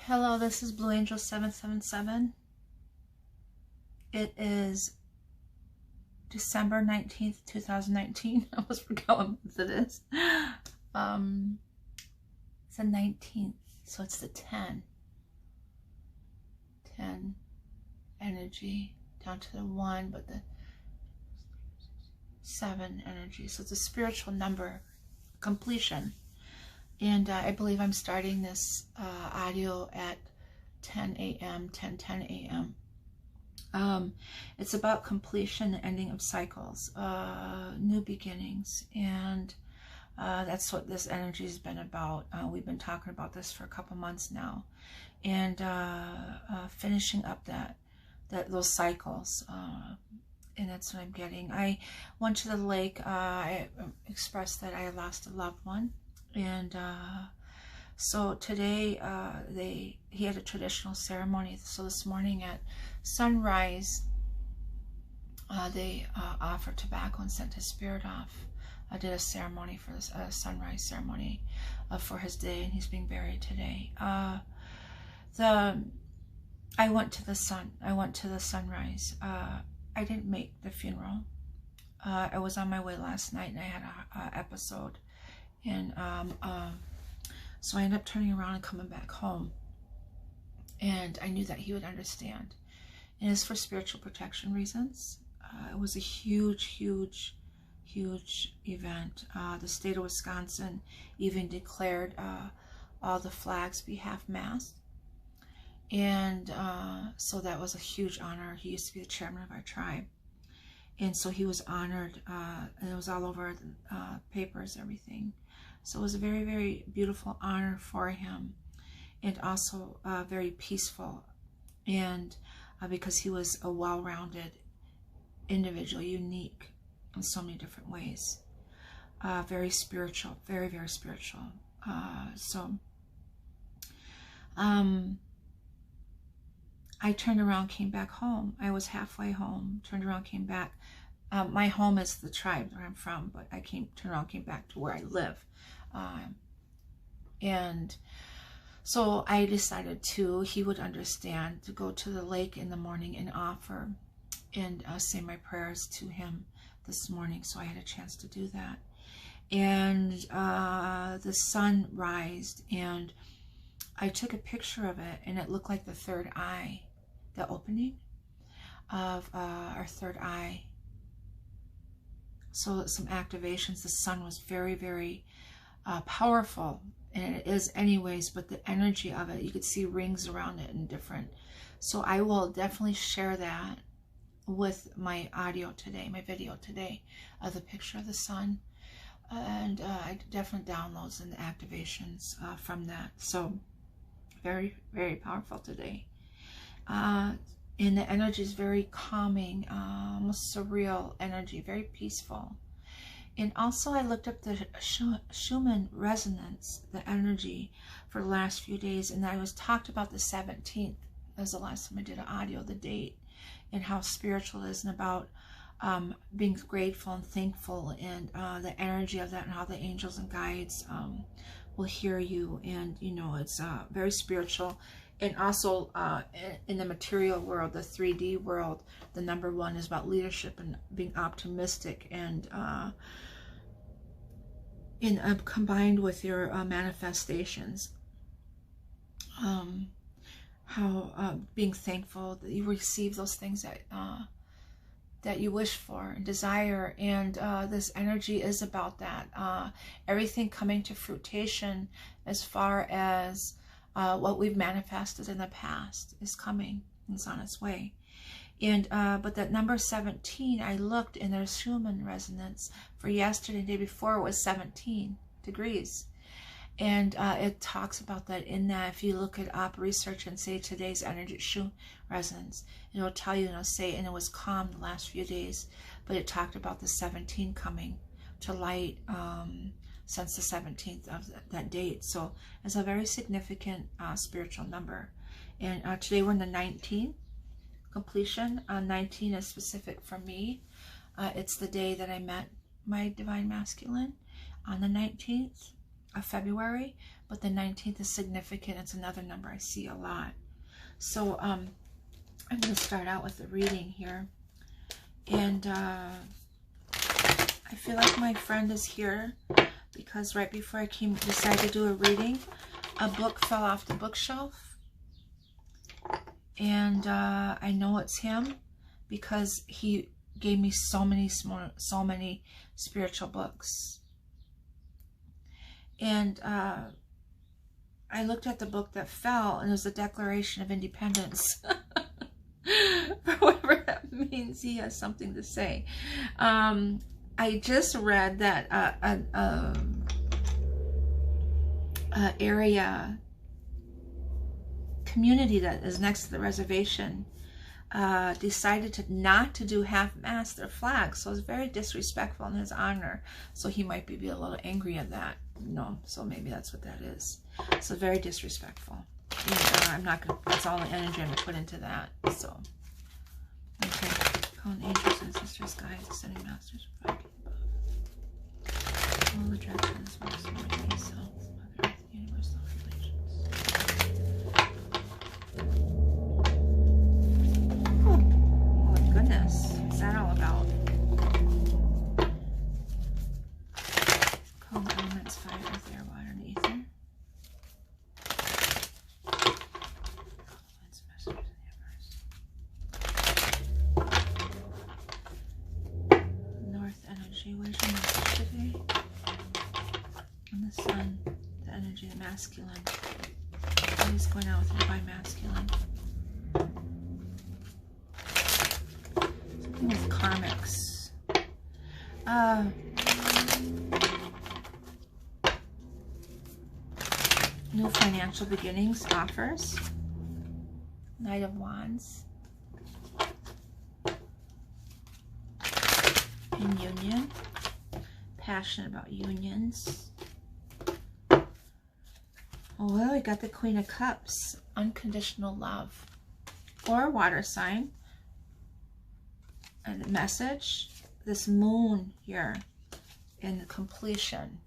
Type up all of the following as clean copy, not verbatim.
Hello, this is Blue Angel 777. It is December 19th, 2019. I almost forgot what month it is. It's the 19th, so it's the 10 energy down to the 1, but the 7 energy. So it's a spiritual number, completion. And I believe I'm starting this audio at 10 a.m., 10:10 a.m. It's about completion, the ending of cycles, new beginnings, and that's what this energy has been about. We've been talking about this for a couple months now, and finishing up those cycles. And that's what I'm getting. I went to the lake. I expressed that I had lost a loved one. And so today he had a traditional ceremony. So this morning at sunrise, they offered tobacco and sent his spirit off. I did a ceremony for this sunrise ceremony for his day, and he's being buried today. I went to the sunrise. I didn't make the funeral. I was on my way last night, and I had an episode. And so I ended up turning around and coming back home, and I knew that he would understand. And it's for spiritual protection reasons. It was a huge event. The state of Wisconsin even declared all the flags be half-mast, and so that was a huge honor. He used to be the chairman of our tribe, and so he was honored, and it was all over the papers, everything. So it was a very, very beautiful honor for him, and also very peaceful, and because he was a well-rounded individual, unique in so many different ways, very spiritual, very, very spiritual. I turned around, came back home. I was halfway home, turned around, came back. My home is the tribe where I'm from, but I turned around, came back to where I live. And so I decided he would understand, to go to the lake in the morning and offer and say my prayers to him this morning. So I had a chance to do that. And the sun rised, and I took a picture of it, and it looked like the third eye, the opening of our third eye. So some activations. The sun was very, very powerful, and it is anyways, but the energy of it, you could see rings around it and different. So I will definitely share that with my audio today, my video today, of the picture of the sun, and I definitely downloads and the activations from that. So very, very powerful today. And the energy is very calming, almost surreal energy, very peaceful. And also I looked up the Schumann resonance, the energy, for the last few days, and I was talked about the 17th. That was the last time I did an audio, the date, and how spiritual it is, and about being grateful and thankful, and the energy of that, and how the angels and guides will hear you. And you know, it's very spiritual. And also in the material world, the 3D world, the number 1 is about leadership and being optimistic, and combined with your manifestations, how being thankful that you receive those things that you wish for and desire. And this energy is about that. Everything coming to fruition as far as what we've manifested in the past is coming. It's on its way. And but that number 17, I looked, and there's Schumann resonance for yesterday, the day before, was 17 degrees. And it talks about that in that. If you look it up, research, and say today's energy Schumann resonance, it'll tell you, and it'll say, and it was calm the last few days, but it talked about the 17 coming to light since the 17th of that date. So it's a very significant spiritual number. And today we're in the 19th. Completion. 19 is specific for me. It's the day that I met my divine masculine on the 19th. of February, but the 19th is significant. It's another number I see a lot. So I'm going to start out with the reading here. And I feel like my friend is here because right before I decided to do a reading, a book fell off the bookshelf. And I know it's him because he gave me so many spiritual books. And I looked at the book that fell, and it was the Declaration of Independence. For whatever that means, he has something to say. I just read that area community that is next to the reservation decided not to do half-mast their flag, so it's very disrespectful in his honor. So he might be a little angry at that. No, so maybe that's what that is. So very disrespectful. And, I'm not gonna. That's all the energy I'm gonna put into that. So, okay. Calling angels, ancestors, guides, ascending masters, providing above. All the directions, most of my self, Mother Earth, universal relations. Oh my goodness, what's that all about? Calm elements, fire, earth, air, water, and ether. Elements, messengers of the universe. North energy, where's your message today? And the sun, the energy, the masculine. Always going out with the divine masculine. Something with karmics. New financial beginnings, offers. Knight of Wands. In union. Passionate about unions. Oh, well, we got the Queen of Cups. Unconditional love. Or water sign. And the message. This moon here. In completion.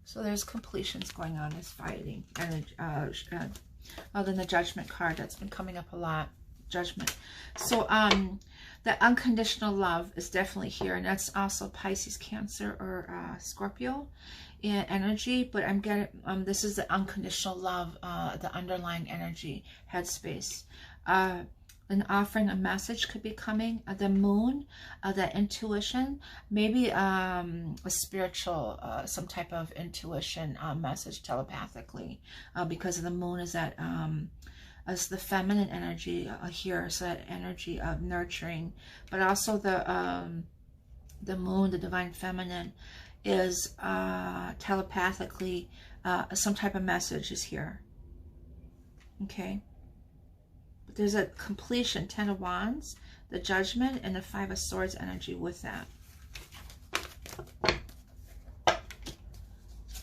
So there's completions going on. There's fighting. And then the Judgment card. That's been coming up a lot. Judgment. So the unconditional love is definitely here. And that's also Pisces, Cancer, or Scorpio in energy. But I'm getting, this is the unconditional love, the underlying energy, headspace. An offering, a message could be coming. The moon, that intuition, maybe a spiritual, some type of intuition message telepathically, because the moon is that as the feminine energy here, so that energy of nurturing, but also the moon, the divine feminine, is telepathically some type of message is here. Okay. There's a completion, 10 of Wands, the Judgment, and the 5 of Swords energy with that.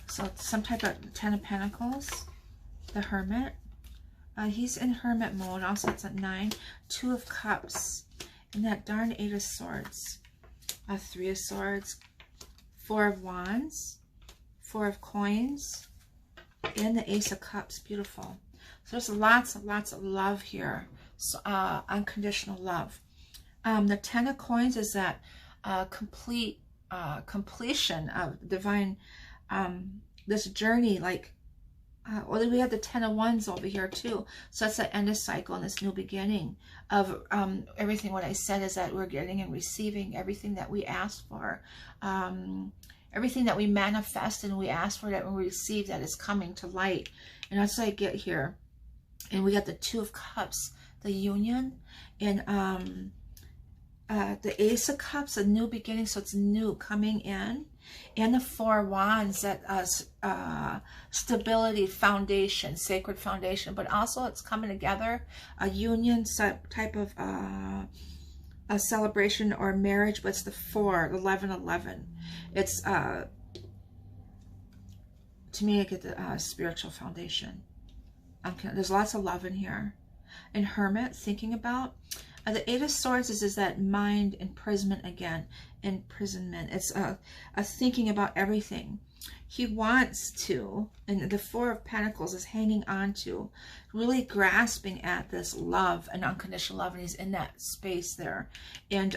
So it's some type of 10 of Pentacles, the Hermit. He's in Hermit mode. Also, it's at 9. 2 of Cups, and that darn 8 of Swords. 3 of Swords, 4 of Wands, 4 of Coins, and the Ace of Cups. Beautiful. So there's lots of love here. So, unconditional love. The 10 of Coins is that completion of divine, this journey, like, well, we have the 10 of Wands over here too. So that's the end of cycle and this new beginning of everything. What I said is that we're getting and receiving everything that we asked for. Everything that we manifest and we ask for, that we receive, that is coming to light. And that's what I get here. And we got the 2 of Cups, the union, and the Ace of Cups, a new beginning, so it's new coming in, and the 4 of Wands, that stability, foundation, sacred foundation, but also it's coming together, a union type of a celebration or marriage, but it's the 4, 11, 11. It's, to me, I get the spiritual foundation. There's lots of love in here. And Hermit, thinking about. The 8 of Swords is that mind imprisonment again. Imprisonment. It's a thinking about everything. he wants to, and the Four of Pentacles is hanging on to, really grasping at this love and unconditional love, and he's in that space there. And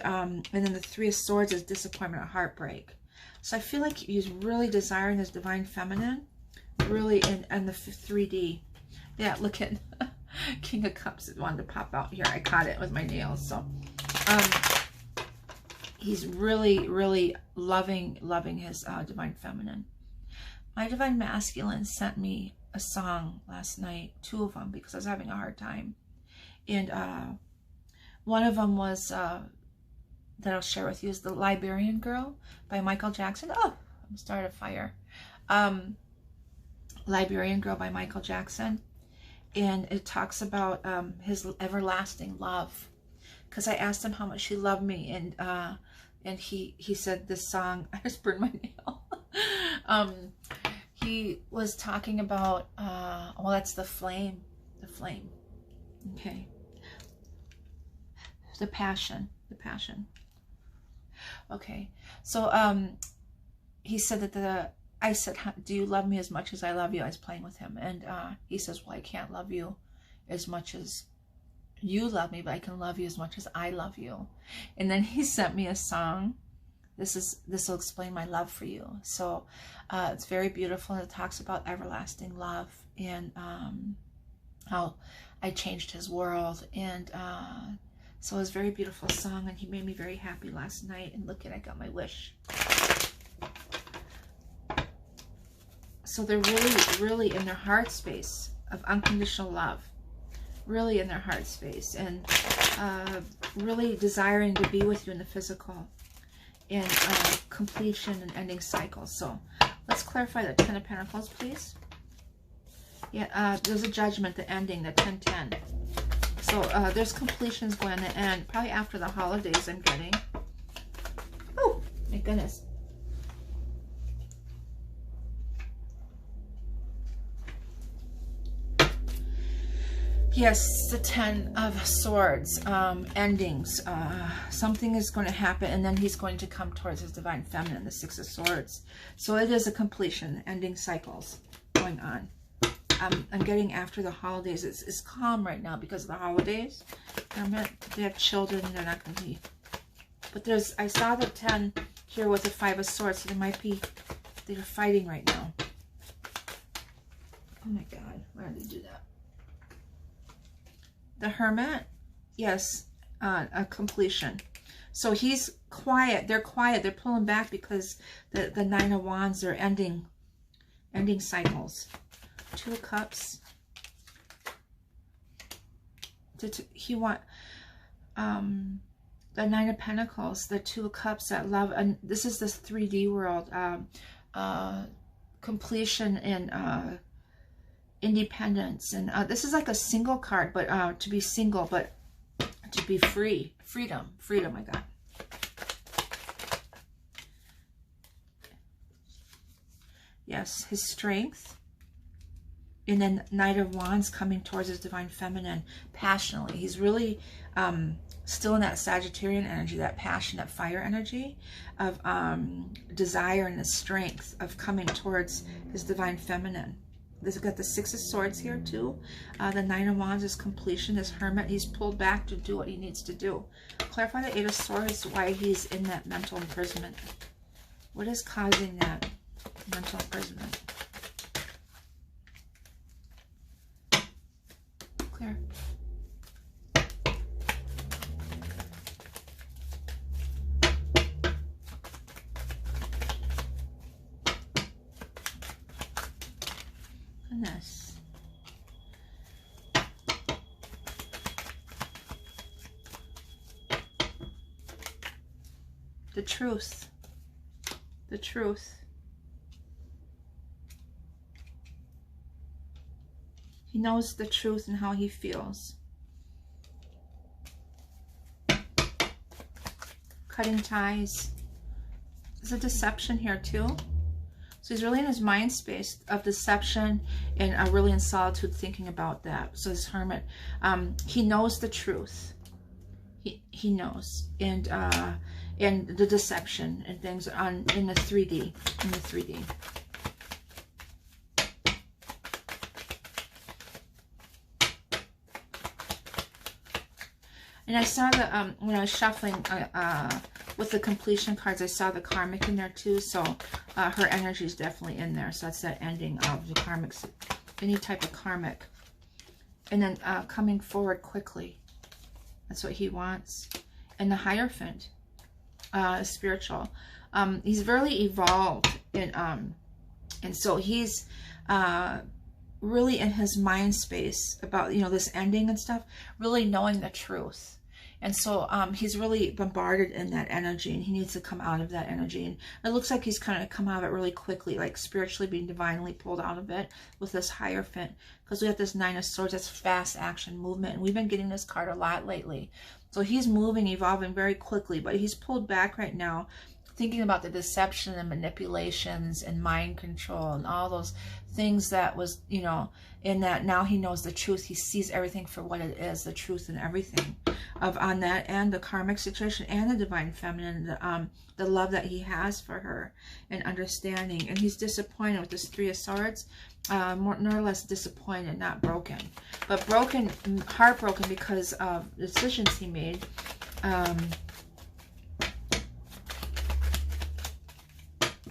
then the Three of Swords is disappointment and heartbreak. So I feel like he's really desiring this divine feminine, really in the 3D. Yeah, look at King of Cups. It wanted to pop out here. I caught it with my nails. So he's really, really loving his divine feminine. My divine masculine sent me a song last night, 2 of them, because I was having a hard time. And one of them was, that I'll share with you, is The Liberian Girl by Michael Jackson. Oh, I'm starting a fire. Liberian Girl by Michael Jackson. And it talks about his everlasting love. Because I asked him how much he loved me, and he said this song. I just burned my nail. He was talking about, well, that's the flame. The flame. Okay. The passion. The passion. Okay. So he said that I said, do you love me as much as I love you? I was playing with him. And he says, well, I can't love you as much as you love me, but I can love you as much as I love you. And then he sent me a song. This will explain my love for you. So it's very beautiful, and it talks about everlasting love, and how I changed his world. And so it was a very beautiful song, and he made me very happy last night. And look, I got my wish. So they're really, really in their heart space of unconditional love. Really in their heart space, and really desiring to be with you in the physical, and completion and ending cycles. So let's clarify the 10 of Pentacles, please. Yeah, there's a judgment, the ending, the 10-10. So there's completions going to end, probably after the holidays, I'm getting. Oh, my goodness. Yes, the 10 of Swords, endings. Something is going to happen, and then he's going to come towards his divine feminine, the 6 of Swords. So it is a completion, ending cycles going on. I'm getting after the holidays. It's calm right now because of the holidays. They have children, they're not going to be. But I saw the 10 here with the 5 of Swords, so they're fighting right now. Oh my God, why did they do that? The Hermit, yes, a completion. So he's quiet. They're quiet. They're pulling back because the 9 of Wands are ending cycles. 2 of Cups. He want the 9 of Pentacles, the 2 of Cups, that love, and this is this 3D world. Completion and independence, and this is like a single card, but to be single, but to be free. Freedom, I got. Yes, his strength, and then Knight of Wands coming towards his divine feminine passionately. He's really still in that Sagittarian energy, that passion, that fire energy of desire, and the strength of coming towards his divine feminine. This has got the 6 of Swords here too. The 9 of Wands is completion. This Hermit, he's pulled back to do what he needs to do. Clarify the 8 of Swords, why he's in that mental imprisonment. What is causing that mental imprisonment? Clear. Goodness. The truth. The truth. He knows the truth and how he feels. Cutting ties. There's a deception here too. So he's really in his mind space of deception, and really in solitude thinking about that. So this Hermit, he knows the truth. He knows, and the deception and things in the 3D. And I saw the, when I was shuffling with the completion cards, I saw the karmic in there too. So her energy is definitely in there. So that's that ending of the karmic, any type of karmic. And then coming forward quickly. That's what he wants. And the Hierophant, spiritual. He's really evolved. And so he's really in his mind space about, you know, this ending and stuff, really knowing the truth. And so he's really bombarded in that energy, and he needs to come out of that energy. And it looks like he's kind of come out of it really quickly, like spiritually being divinely pulled out of it with this Hierophant. Because we have this Nine of Swords, that's fast action movement. And we've been getting this card a lot lately. So he's moving, evolving very quickly, but he's pulled back right now, thinking about the deception and manipulations and mind control and all those things that was, you know, in that. Now he knows the truth. He sees everything for what it is, the truth and everything of on that end, the karmic situation and the divine feminine, the love that he has for her and understanding. And he's disappointed with this Three of Swords, more or less disappointed, not broken, but broken, heartbroken because of decisions he made.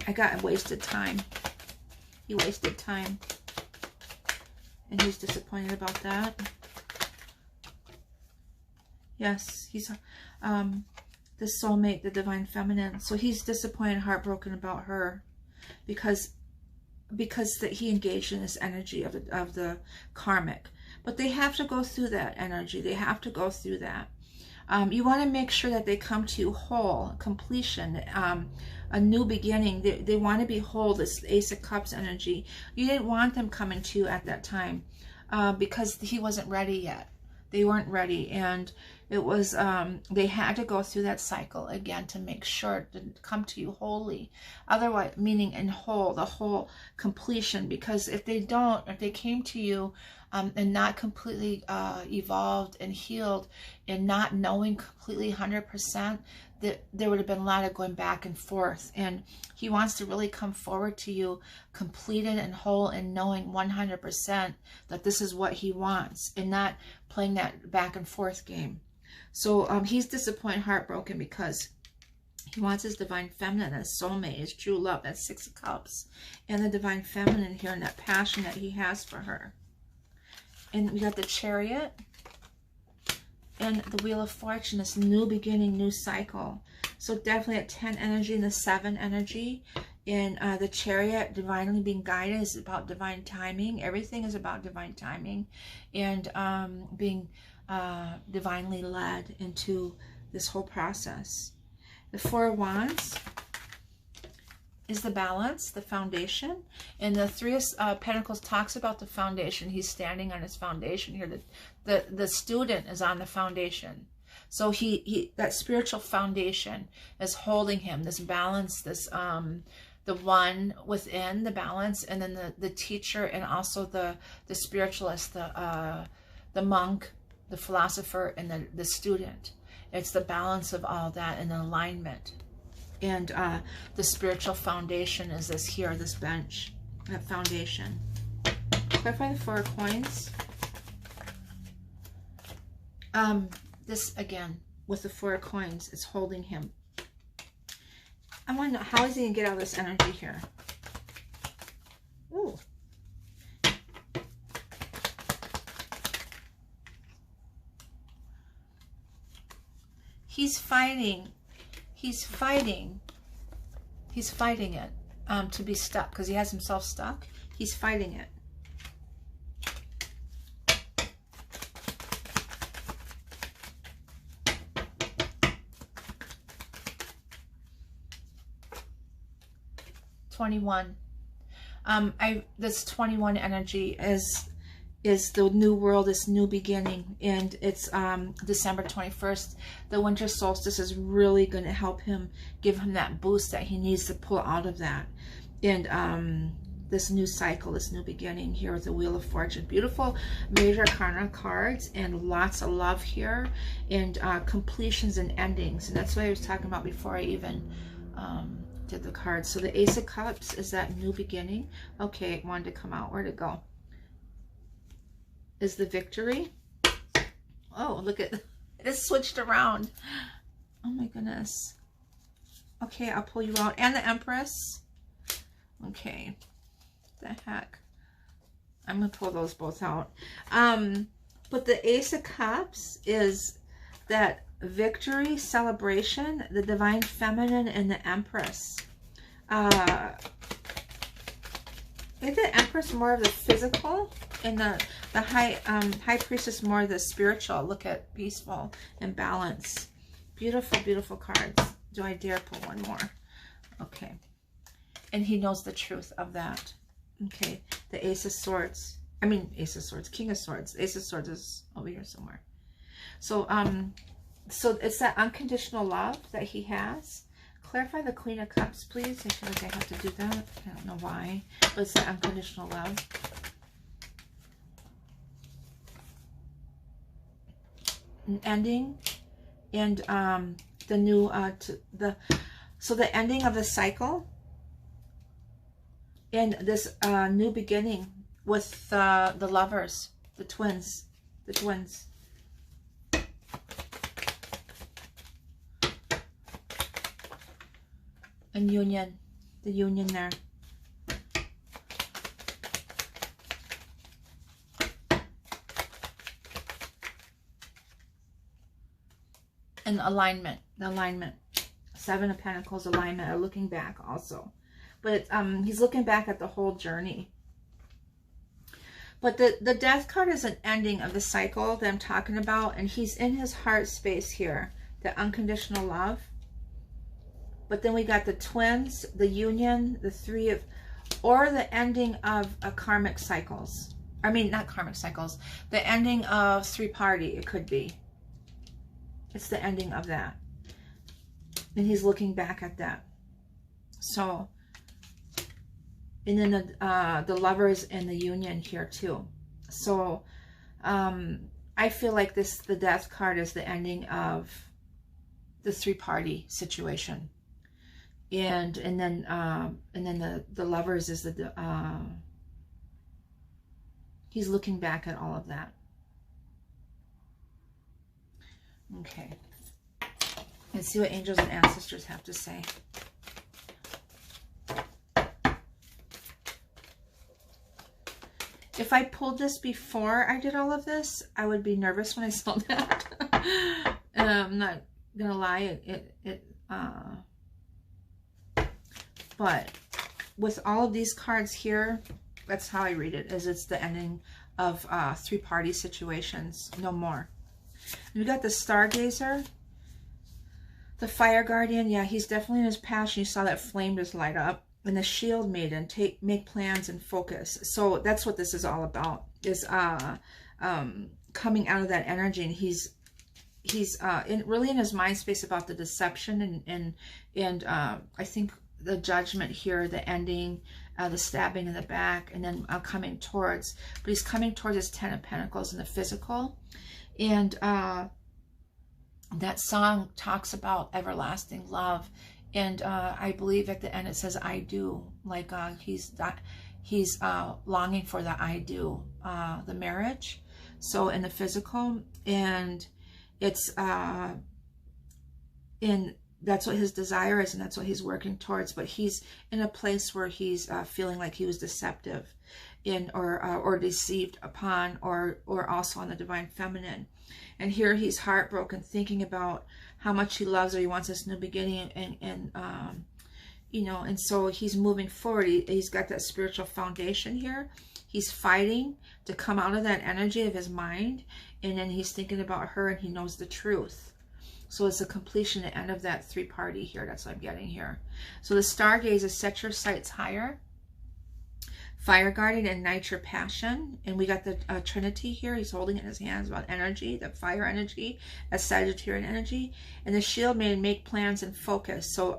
I got wasted time. He wasted time. And he's disappointed about that. Yes, he's the soulmate, the divine feminine. So he's disappointed, heartbroken about her because that he engaged in this energy of the karmic. But they have to go through that energy. They have to go through that. You want to make sure that they come to you whole, completion, a new beginning. They want to be whole, this Ace of Cups energy. You didn't want them coming to you at that time because he wasn't ready yet. They weren't ready. And it was, they had to go through that cycle again to make sure to come to you wholly. Otherwise, meaning in whole, the whole completion. Because if they don't, if they came to you and not completely evolved and healed and not knowing completely 100%, that there would have been a lot of going back and forth. And he wants to really come forward to you completed and whole and knowing 100% that this is what he wants and not playing that back and forth game. So he's disappointed, heartbroken because he wants his divine feminine, his soulmate, his true love, that Six of Cups, and the divine feminine here and that passion that he has for her. And we got the Chariot and the Wheel of Fortune, this new beginning, new cycle. So definitely at 10 energy and the 7 energy. In the Chariot, divinely being guided is about divine timing. Everything is about divine timing and being divinely led into this whole process. The Four of Wands is the balance, the foundation. And the Three of Pentacles talks about the foundation. He's standing on his foundation here. The student is on the foundation. So he that spiritual foundation is holding him, this balance, this the one within the balance, and then the teacher, and also the spiritualist, the monk, the philosopher, and the student. It's the balance of all that and the alignment. And the spiritual foundation is this here, this bench, that foundation. Clarify the Four of Coins. This again with the Four of Coins, it's holding him. I want to know, how is he going to get out of this energy here? Ooh. He's fighting. He's fighting it to be stuck because he has himself stuck. He's fighting it. This 21 energy is the new world, this new beginning, and it's December 21st. The winter solstice is really going to help him, give him that boost that he needs to pull out of that. And this new cycle, this new beginning here with the Wheel of Fortune. Beautiful major arcana cards and lots of love here, and completions and endings. And that's what I was talking about before I even did the cards. So the Ace of Cups is that new beginning. Okay, it wanted to come out. Where'd it go? Is the Victory. Oh, look at This switched around. Oh my goodness. Okay, I'll pull you out. And the Empress. Okay. The heck. I'm going to pull those both out. But the Ace of Cups is that victory, celebration, the Divine Feminine, and the Empress. Is the Empress more of the physical, and the High Priestess more of the spiritual? Look at peaceful and balance. Beautiful, beautiful cards. Do I dare pull one more? Okay. And he knows the truth of that. Okay. The Ace of Swords. I mean, Ace of Swords. King of Swords. Ace of Swords is over here somewhere. So, so it's that unconditional love that he has. Clarify the Queen of Cups, please. I feel like I have to do that. I don't know why. But it's that unconditional love. An ending. And the new, so the ending of the cycle. And this new beginning with the lovers, the twins. The twins. And union, the union there. And alignment, the alignment. Seven of Pentacles, alignment, or looking back also. But he's looking back at the whole journey. But the Death card is an ending of the cycle that I'm talking about. And he's in his heart space here. The unconditional love. But then we got the twins, the union, the three of, or the ending of karmic cycles. I mean, not karmic cycles. The ending of three-party, it could be. It's the ending of that. And he's looking back at that. So, and then the lovers and the union here too. So, I feel like the Death card is the ending of the three-party situation. And then the lovers is he's looking back at all of that. Okay. Let's see what angels and ancestors have to say. If I pulled this before I did all of this, I would be nervous when I saw that. I'm not gonna lie, but with all of these cards here, that's how I read it, is it's the ending of three-party situations. No more. And we got the Stargazer, the Fire Guardian. Yeah, he's definitely in his passion. You saw that flame just light up. And the Shield Maiden, make plans and focus. So that's what this is all about, is coming out of that energy. And he's really in his mind space about the deception and I think the judgment here, the ending, the stabbing in the back, and then coming towards, but he's coming towards his Ten of Pentacles in the physical. And that song talks about everlasting love. And I believe at the end it says, I do. Like he's longing for the I do, the marriage. So in the physical, and it's that's what his desire is, and that's what he's working towards. But he's in a place where he's feeling like he was deceptive or deceived upon, or also on the Divine Feminine. And here he's heartbroken, thinking about how much he loves her. He wants this new beginning, and you know, and so he's moving forward. He's got that spiritual foundation here. He's fighting to come out of that energy of his mind, and then he's thinking about her, and he knows the truth. So it's a completion, the end of that three-party here. That's what I'm getting here. So the Stargazer, set your sights higher. Fire Guardian, ignite your passion. And we got the Trinity here. He's holding it in his hands about energy, the fire energy, a Sagittarian energy. And the Shield Maiden, make plans and focus. So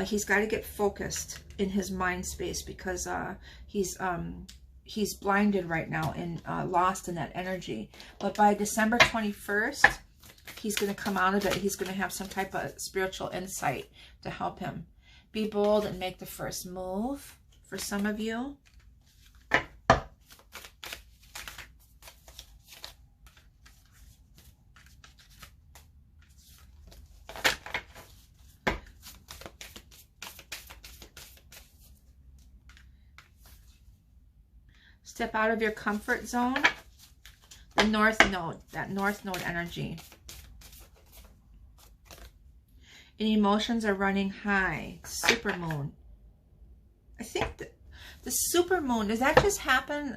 he's got to get focused in his mind space, because he's blinded right now and lost in that energy. But by December 21st, he's going to come out of it. He's going to have some type of spiritual insight to help him. Be bold and make the first move for some of you. Step out of your comfort zone. The North Node, that North Node energy. And emotions are running high. Super moon. I think the super moon, does that just happen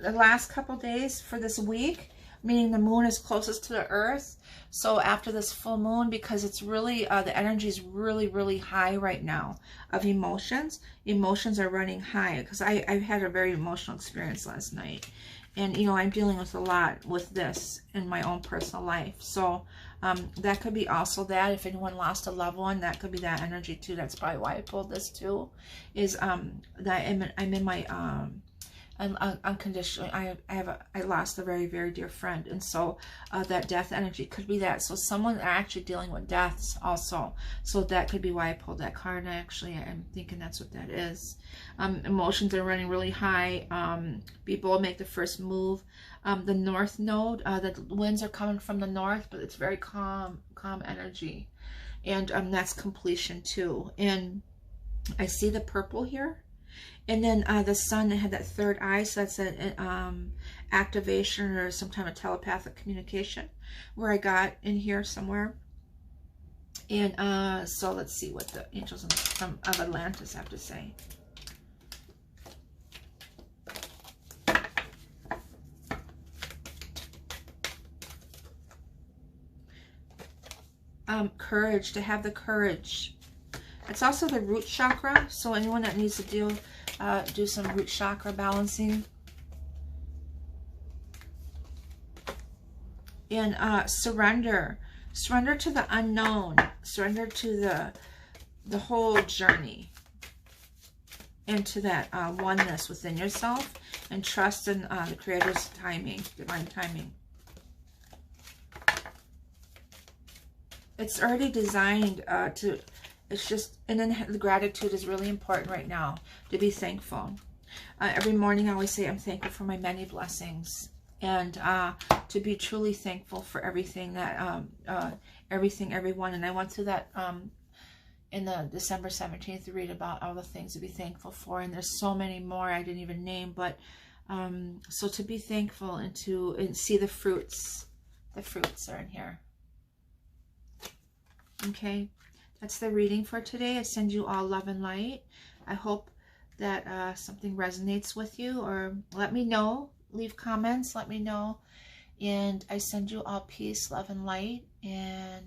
the last couple days for this week? Meaning the moon is closest to the earth. So after this full moon, because it's really, the energy is really, really high right now of emotions. Emotions are running high because I've had a very emotional experience last night. And, you know, I'm dealing with a lot with this in my own personal life. So that could be also that. If anyone lost a loved one, that could be that energy too. That's probably why I pulled this too. Is that I'm in my unconditionally. I lost a very, very dear friend, and so that death energy could be that. So someone actually dealing with deaths also. So that could be why I pulled that card. And actually, I'm thinking that's what that is. Emotions are running really high. Be bold, make the first move. The North Node, the winds are coming from the north, but it's very calm energy, and that's completion too. And I see the purple here. And then the sun had that third eye, so that's an activation or some kind of telepathic communication where I got in here somewhere. And so let's see what the angels of Atlantis have to say. Courage, to have the courage. It's also the root chakra, so anyone that needs to do some root chakra balancing. And surrender. Surrender to the unknown. Surrender to the whole journey. And to that oneness within yourself. And trust in the Creator's timing, divine timing. It's already designed to... It's just, and then the gratitude is really important right now, to be thankful. Every morning I always say I'm thankful for my many blessings, and to be truly thankful for everything that, everyone. And I went through that in the December 17th to read about all the things to be thankful for, and there's so many more I didn't even name, but so to be thankful and to see the fruits are in here. Okay. That's the reading for today. I send you all love and light. I hope that something resonates with you, or let me know. Leave comments, let me know. And I send you all peace, love, and light. And